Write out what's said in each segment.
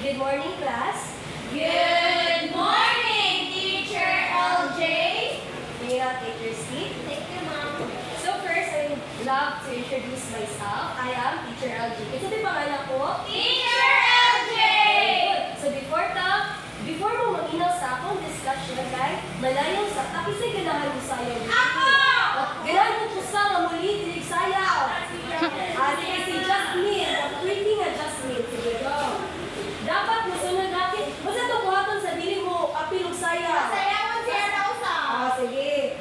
Good morning, class. Good morning, Teacher LJ. May you now take your seat. Thank you, Mom. So first, I would love to introduce myself. I am Teacher LJ. Ito din pangalan ko. Teacher LJ. Good. So before mo mag-inaw sa akong discussion, kay malayaw sa takisay ganahan mo sayaw. Ako! Ganahan mo po sa nga muli, tinig sayaw. Sige, si Jasmine. Pretty nga Jasmine. Sige, go. Dapat masunod natin. Basta ito buhaton sa dili mo, apilog sayaw. Sayawan siya na usa. Sige.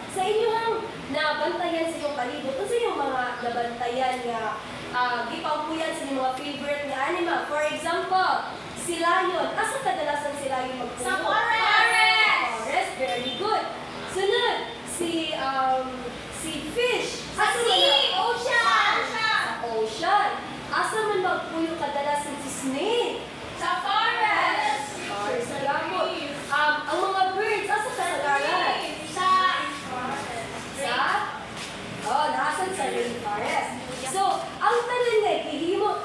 Sa inyong nabantayan sa inyong palibot, o sa inyong mga nabantayan nga gipangpuyan sa inyong mga favorite nga animal. For example, si lion. Asa kadalasan si lion magpuyo? Sa forest! Forest, very good. Sunod, si fish. Sa sea! Ocean! Sa ocean. Asa man magpuyo kadalasan si snake? Sa forest! Sa lamot. Ang mga birds, asa kadalasan? Naasan sa rainforest. So, ang tanan nga,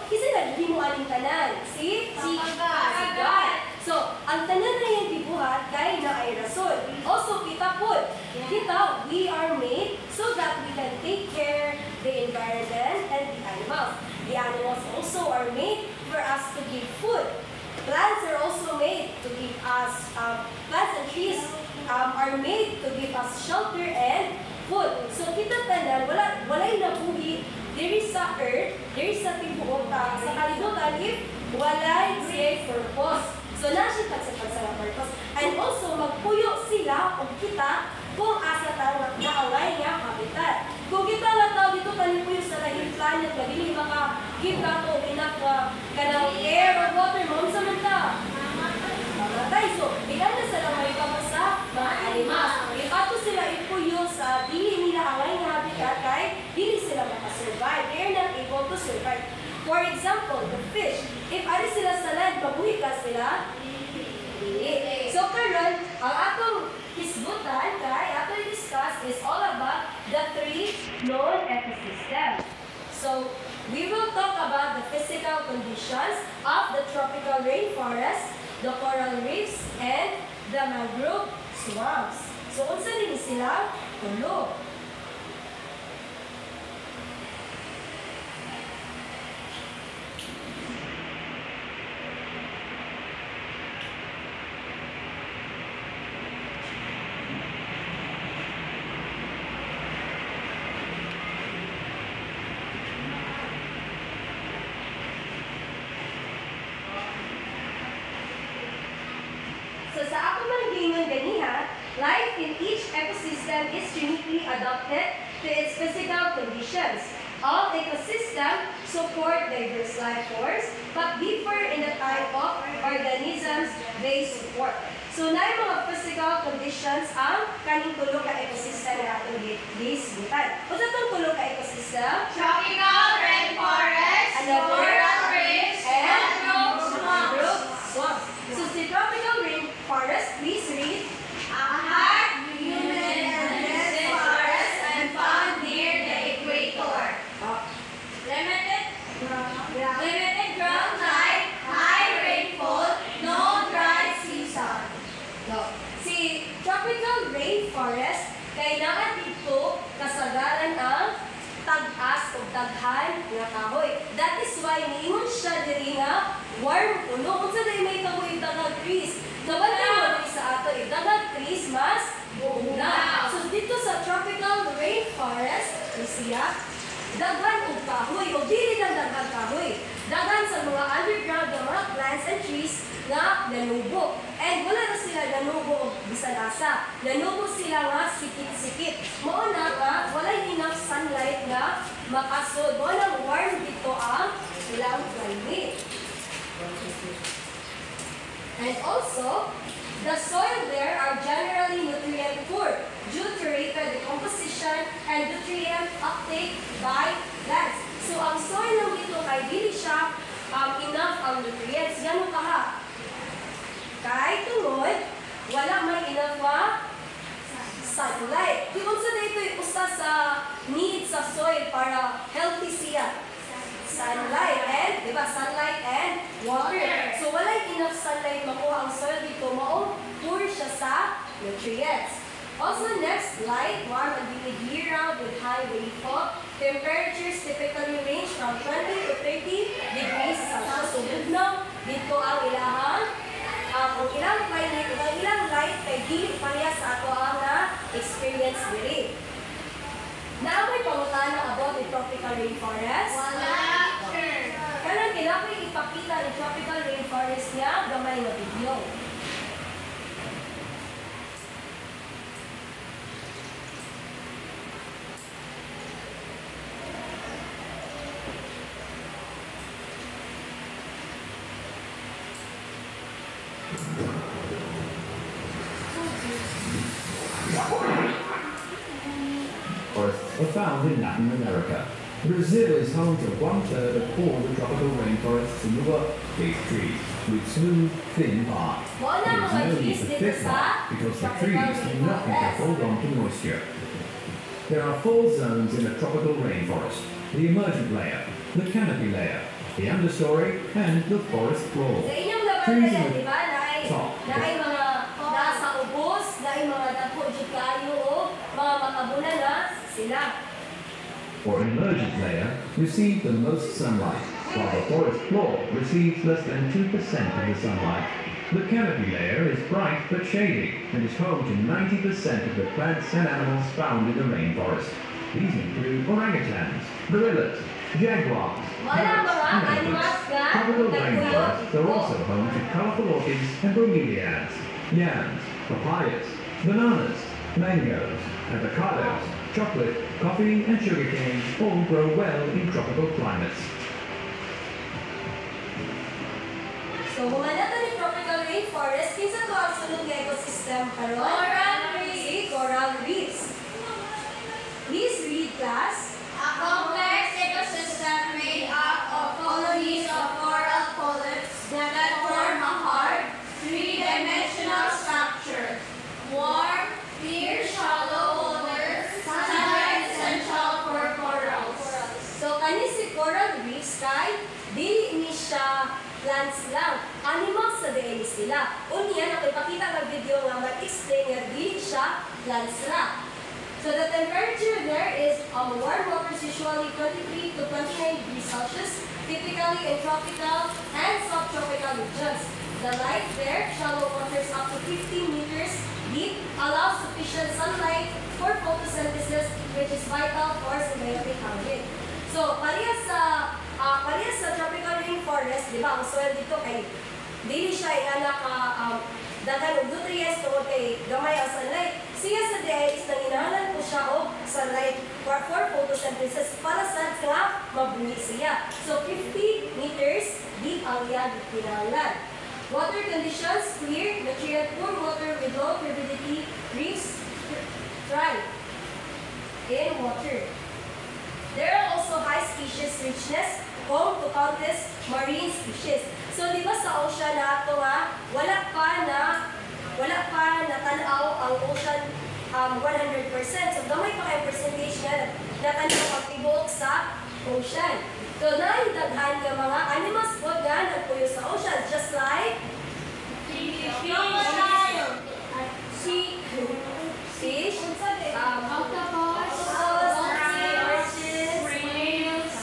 kasi naghihimo aling tanan. Si God. So, ang tanan na yung dibuhat, kaya na ay rason. Also, kita po, we are made so that we can take care the environment and the animals. The animals also are made for us to give food. Plants are also made to give us, plants and trees are made to give us shelter and food. So kita tanan, walay nabuhi diri sa earth, diri sa tibuok sa kalibutan if walay siya purpose. So nasipag sa purpose. And also magpuyo sila o kita kung asa tayo naaway nga habitat. Kung kita nga tao dito kanipuyo sa lahing planet nga dili maka-give ka to enough kanang air or water, mo sa man ta. Mamatay. So, ilan na sila may kapos sa mga animals. If ato sila ipuyo sa dili nila away nga habitat, kay dili sila makasurvive. They're not able to survive. For example, the fish. If ari sila sa land, mabuhi ka sila? Dili. So, karon ang atong hisgutan, kay atong discuss is all about the three known ecosystems. So, we will talk about the physical conditions of the tropical rainforest, the coral reefs, and the mangrove swamps. So, unsa din sila? Tulo. So sa ako man gingon ganiha, life in each ecosystem is uniquely adapted to its physical conditions. All ecosystems support diverse life forms, but differ in the type of organisms they support. So na yung mga physical conditions ang kaning tulo ka ecosystem na atong gisgutan. O sa itong tulo ka ecosystem? Tropical rainforest, coral reefs, and mangrove swamps. So si tropical rainforest, please read. Humid and dense forests and found near the equator. Limited ground height, high rainfall, no dry season. Si tropical rainforest kay naa dito that is why niingon siya diri nga warm puno. Unsa day may kamoy daghang trees. Nabantay mo diri sa ato daghang trees mas bugnaw. So dito sa tropical rainforest, siya daghan og kahoy o dili lang daghan kahoy. Daghan sa mga underground nga mga plants and trees nga nanubo. And wala na sila nanubo og bisan asa. Nanubo sila nga sikit-sikit. Mao na nga walay enough sunlight nga makasod. Mao na warm dito ang ilang climate. And also, the soil there are generally nutrient poor due to rapid decomposition and nutrient uptake by plants. So ang soil ng dito kay dili siya enough ang nutrients. Gano kaha? Kay tungod, wala may enough sunlight. Kung sa dito usa sa need sa soil para healthy siya. Sunlight and, di ba? Sunlight and water. So wala enough sunlight makuha ang soil dito. Mao poor siya sa nutrients. Also, next, light, warm, and humid year-round with high rainfall. Temperatures typically range from 20 to 30 degrees Celsius. So, bugnaw, dito ang ilahang, ang ilang climate, ang ilang light, kay di pareha sa ato ang experience diri. Now, may pangutana about the tropical rainforest. Wala. Kanang kailangan ipakita ng tropical rainforest niya, gamay na video. Forests are found in Latin America. Brazil is home to 1/3 of all the tropical rainforests in the world. Big trees with smooth, thin bark. There is no need for thick bark because the trees do nothing to hold on to moisture. There are 4 zones in a tropical rainforest: the emergent layer, the canopy layer, the understory, and the forest floor. Sa inyong laban Trees na yan, in di the ba? top. Naay mga nasa ubos, naay mga dako jud kayo o mga makabunan na sila. or emergent layer receive the most sunlight, while the forest floor receives less than 2% of the sunlight. The canopy layer is bright but shady and is home to 90% of the plants and animals found in the rainforest. These include orangutans, gorillas, jaguars, parrots, and elephants. Tropical rainforests are also home to colorful orchids and bromeliads, yams, papayas, bananas, mangoes, avocados, chocolate, coffee, and sugarcane all grow well in tropical climates. So, humanata ni tropical rainforest, kinsa to ang sunod nga ecosystem karon? Coral reefs. Si coral reefs. Please read, class. A complex ecosystem made up of colonies of coral polyps that form a hard, three-dimensional structure. Warm, clear, shallow water, sunlight essential for corals. So, kani si coral reefs kay dili ni siya plants lang. Animals sa DNA sila. Unya, nakipakita ng video nga mag-explain nga dili siya plants lang. So the temperature there is warm waters usually 23 to 29 degrees Celsius, typically in tropical and subtropical regions. The light there, shallow waters up to 15 meters deep, allows sufficient sunlight for photosynthesis, which is vital for symbiotic harvest. So, parehas sa tropical rainforest, di ba, ang soil dito kay dili siya ingana ka daghan og nutrients tungod kay gamay ang sunlight. Siya sa day is nanginahanglan po siya og sunlight for photosynthesis para sa nga mabuhi siya. So 50 meters deep ang iyang kinahanglan. Water conditions clear, nutrient poor water with low turbidity, reefs thrive in water. There are also high species richness, home to countless marine species. So di ba sa ocean na ito nga, wala pa natanaw ang ocean 100%. So gamay pa kayo percentage na natanaw ang tibuok sa ocean. So naindaghan nga mga animals po nga nagpuyo sa ocean, just like Crocodile, fish, octopus, sea urchins, whales,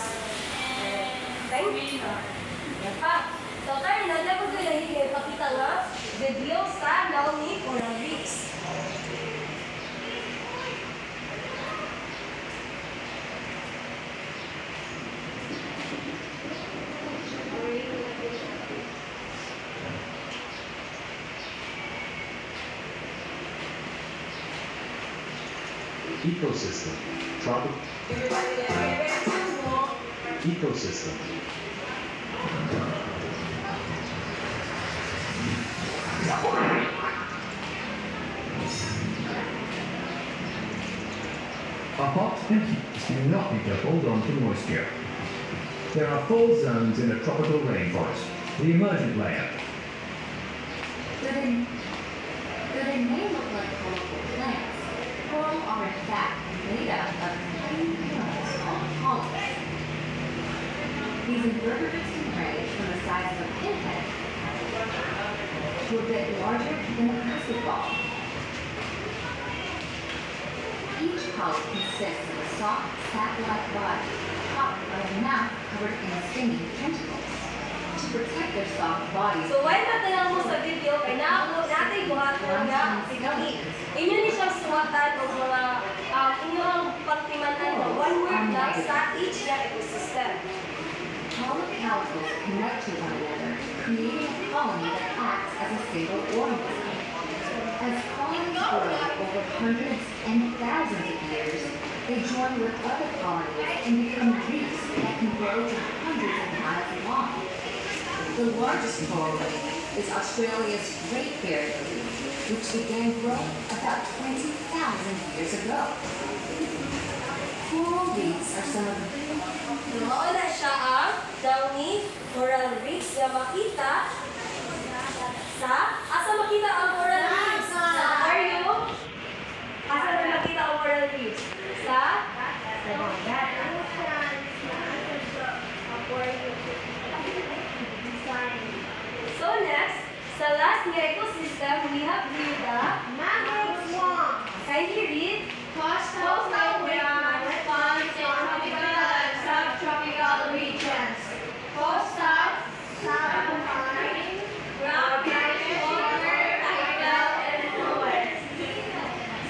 Ecosystem. Tropic. Ecosystem. A hot and heat do not need to hold on to moisture. There are 4 zones in a tropical rainforest. The emergent layer, Though they may look like colorful plants, coral are in fact made up of tiny minerals called polyps. These invertebrates can range from the size of a pinhead to a bit larger than a crystal ball. Each polyp consists of a soft, sac-like body topped by a mouth covered in stinging tentacles. To protect their soft bodies, So, while natanaw mo sa video, kay naabot natin buhaton nga sigaki. Inyo ni siyang suwatan o mga inyong pagtimanan mo. One word lang sa each na ecosystem. polycalicles connect to one another, creating a colony that acts as a single organism. As colonies grow over hundreds and thousands of years, they join with other colonies and become reefs that can grow to hundreds of miles long. The largest coral reef is Australia's Great Barrier Reef, which began growing about 20,000 years ago. Coral reefs are some of the Mauna siya ang downy coral reefs na makita sa... Asa makita ang coral reefs? Sa aquarium? Asa na makita ang coral reefs? Sa dagat. So next, sa last nga ecosystem, we have here the Mangrove swamp. kindly read. Coastal wetlands found in tropical and subtropical regions. Coastal, subalpine, brackish water, tidal, and forest.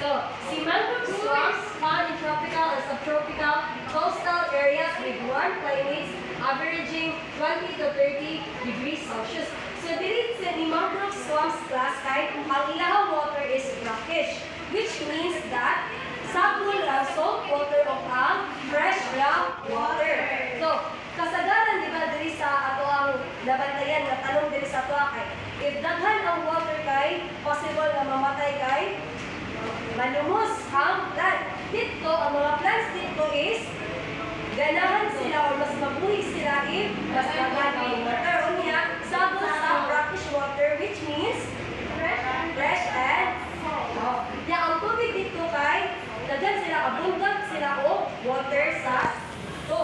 So, si mangrove swamps found in tropical and subtropical coastal areas with warm climates averaging 20 to 30 degrees Celsius. So, dili sa ni mangrove swamps class kahit ang ilahang water is brackish, which means that sapul ang salt water o ang fresh ground water. So, kasagaran di ba diri sa ato ang nabantayan na tanong diri sa ato kay if daghan ang water kay possible na mamatay kay malumos ang plant. Dito ang mga plants dito is ganahan sila o mas mabuhi sila if mas daghan ang water. Unya, sabot sa brackish water which means fresh and salt. Ya ang tubig dito kay daghan sila, abundant sila o water sa to.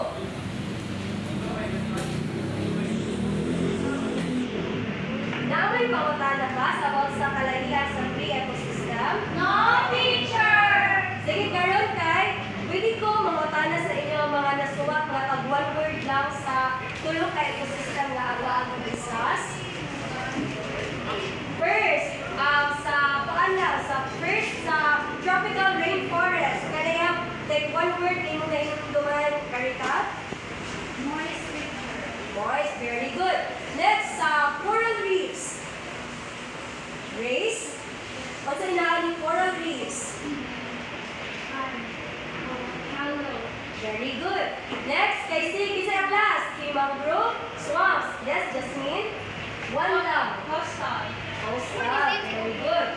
Namay pangutana ka about sa kalahian sa free ecosystem? No, teacher! Sige, karon kay, pwede ko mangutana sa inyo ang mga nasuwat nga tag one word lang sa tulo ka ecosystem nga aga-aga discuss. First, sa tropical rainforest, kaya take one word imo na inyong duman, Karita? Moist. Moist, very good. Next, sa coral reefs. Race? What's the name of coral reefs? Very good. Next, kay Sig, isa class. Kay mangrove swamps. Yes, Jasmine? One lang. Coastal. Coastal. Very good.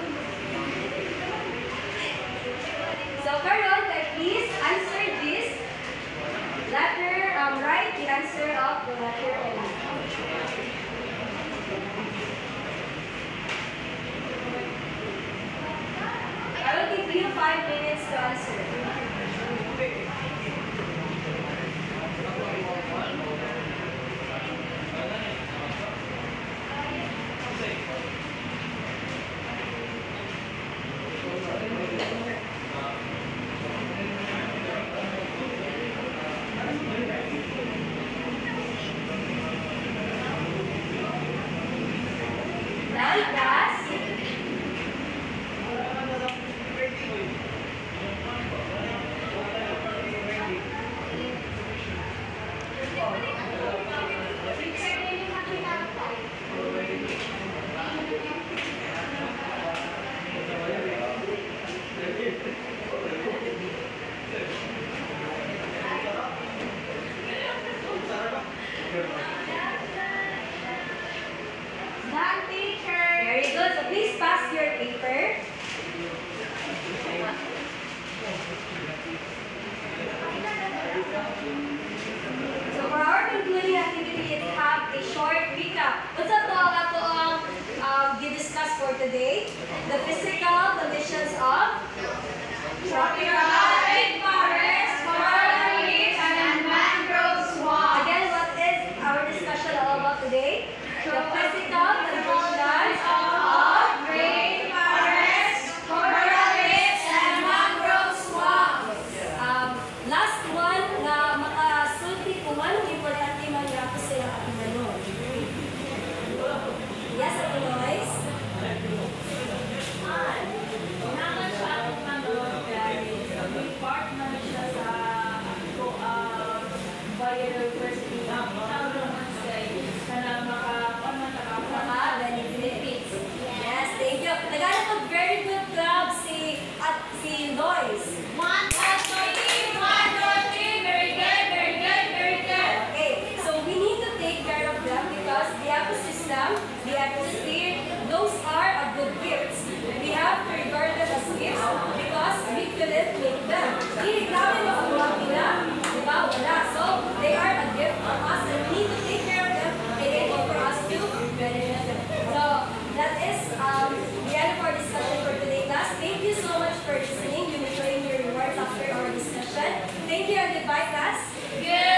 So, Carol, please answer this. Letter, write the answer of the letter N. I will give you 5 minutes to answer. Class. for today. The physical conditions of Tropical rainforest, coral reefs, and mangrove swamps. Again, what is our discussion all about today? The physical conditions of Rainforest, coral reefs, and mangrove swamps. last one na makasulti kung anong importante man nga sa ating manon. Yes, Ate Lois? Naman sa ating manon, guys, part man siya sa biodiversity ang naman na Benefits. Yes, thank you. Naghanap of very good job si Lois. One, very good, very good, very good. Okay, so we need to take care of them because the ecosystem, the atmosphere, those are a good gifts. We have to regard them as gifts because we couldn't make them. Hindi namin makuha nila, di ba? Wala. So, they are a gift from us and we need to take care of them in able for us to benefit them. So, that is the end of our discussion for today, class. Thank you so much for listening. You may claim your rewards after our discussion. Thank you and goodbye, class. Good.